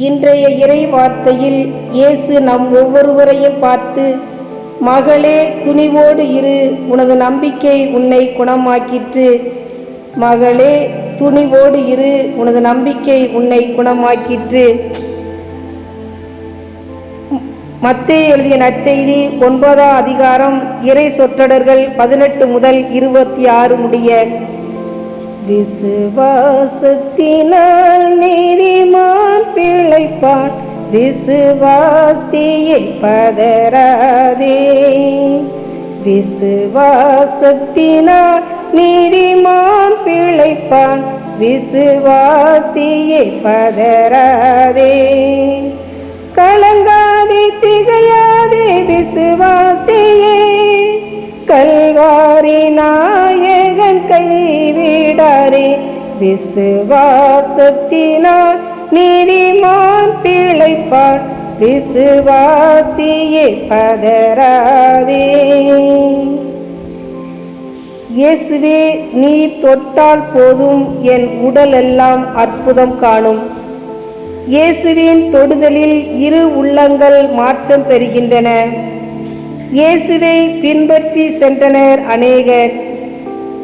இன்றைய இறை வார்த்தையில் இயேசு நம் ஒவ்வொருவரையும் பார்த்து, மகளே துணிவோடு இரு, உனது நம்பிக்கை உன்னை குணமாக்கிற்று. மகளே துணிவோடு இரு, உனது நம்பிக்கை உன்னை குணமாக்கிற்று. மத்தேயு எழுதிய நற்செய்தி 9ஆம் அதிகாரம் இறை சொற்றொடர்கள் 18 முதல் 26 முடிய. விசுவாசத்தினால் நீதிமான் பிழைப்பான், விசுவாசியை பதறாதே. விசுவாசத்தினால் நீதிமான் பிழைப்பான், விசுவாசியை பதறாதே. கலங்காதே திகையாதே விசுவாசியே, கல்வாரி நாயகன் கைவிடாரே. விசுவாசத்தினால் நீதிமான் பிழைப்பான், விசுவாசியே பதறாதே. இயேசுவே, நீ தொட்டால் போதும் என் உடல் எல்லாம் அற்புதம் காணும். இயேசுவின் தொடுதலில் இரு உள்ளங்கள் மாற்றம் பெறுகின்றன. இயேசுவை பின்பற்றி சென்றனர் அநேகர்.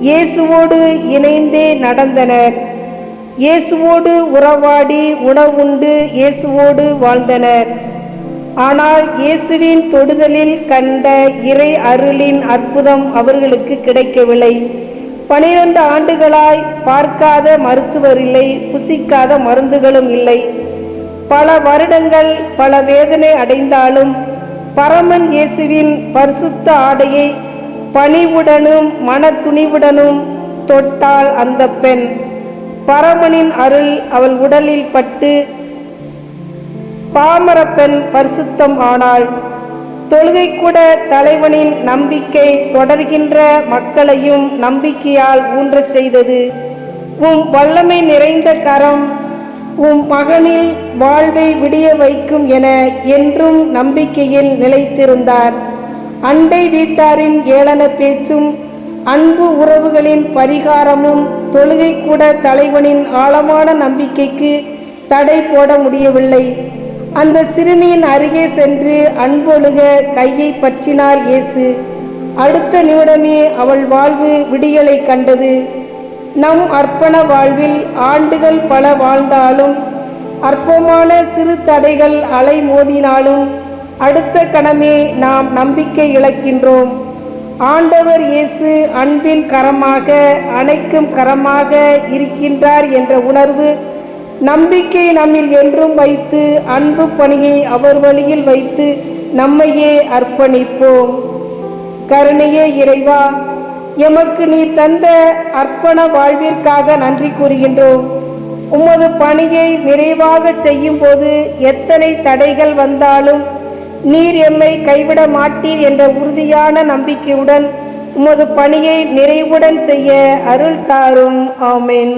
இயேசுவோடு இணைந்தே நடந்தனர். இயேசுவோடு உறவாடி உணவுண்டு இயேசுவோடு வாழ்ந்தனர். ஆனால் இயேசுவின் தொடுதலில் கண்ட இறை அருளின் அற்புதம் அவர்களுக்கு கிடைக்கவில்லை. 12 ஆண்டுகளாய் பார்க்காத மருத்துவர் இல்லை, புசிக்காத மருந்துகளும் இல்லை. பல வருடங்கள் பல வேதனை அடைந்தாலும் பரமன் இயேசுவின் பரிசுத்த ஆடையை பணிவுடனும் மன துணிவுடனும் தொட்டாள் அந்த பெண். பரமனின் அருள் அவள் உடலில் பட்டு பாமர பெண் பரிசுத்தம் ஆனாள். தொழுகை கூட தலைவனின் நம்பிக்கை தொடர்கின்ற மக்களையும் நம்பிக்கையால் ஊன்றச் செய்தது. உம் வல்லமை நிறைந்த கரம் உம் மகனில் வாழ்வை விடிய வைக்கும் என என்றும் நம்பிக்கையில் நிலைத்திருந்தார். அண்டை வீட்டாரின் ஏளன பேச்சும் அன்பு உறவுகளின் பரிகாரமும் தொழுகை கூட தலைவனின் ஆழமான நம்பிக்கைக்கு தடை போட முடியவில்லை. அந்த சிறுமியின் அருகே சென்று அன்பொழுக கையை பற்றினார் இயேசு. அடுத்த நிமிடமே அவள் வாழ்வு விடியலை கண்டது. நம் அர்ப்பண வாழ்வில் ஆண்டுகள் பல வாழ்ந்தாலும் அற்பமான சிறு தடைகள் அலை மோதினாலும் அடுத்த கணமே நாம் நம்பிக்கை இழக்கின்றோம். ஆண்டவர் இயேசு அன்பின் கரமாக அணைக்கும் கரமாக இருக்கின்றார் என்ற உணர்வு நம்பிக்கை நம்மில் என்றும் வைத்து அன்பு பணியை அவர் வழியில் வைத்து நம்மையே அர்ப்பணிப்போம். கருணையே இறைவா, எமக்கு நீர் தந்த அர்ப்பண வாழ்விற்காக நன்றி கூறுகின்றோம். உமது பணியை நிறைவாக செய்யும் போது எத்தனை தடைகள் வந்தாலும் நீர் எம்மை கைவிட மாட்டீர் என்ற உறுதியான நம்பிக்கையுடன் உமது பணியை நிறைவுடன் செய்ய அருள் தாரும். ஆமென்.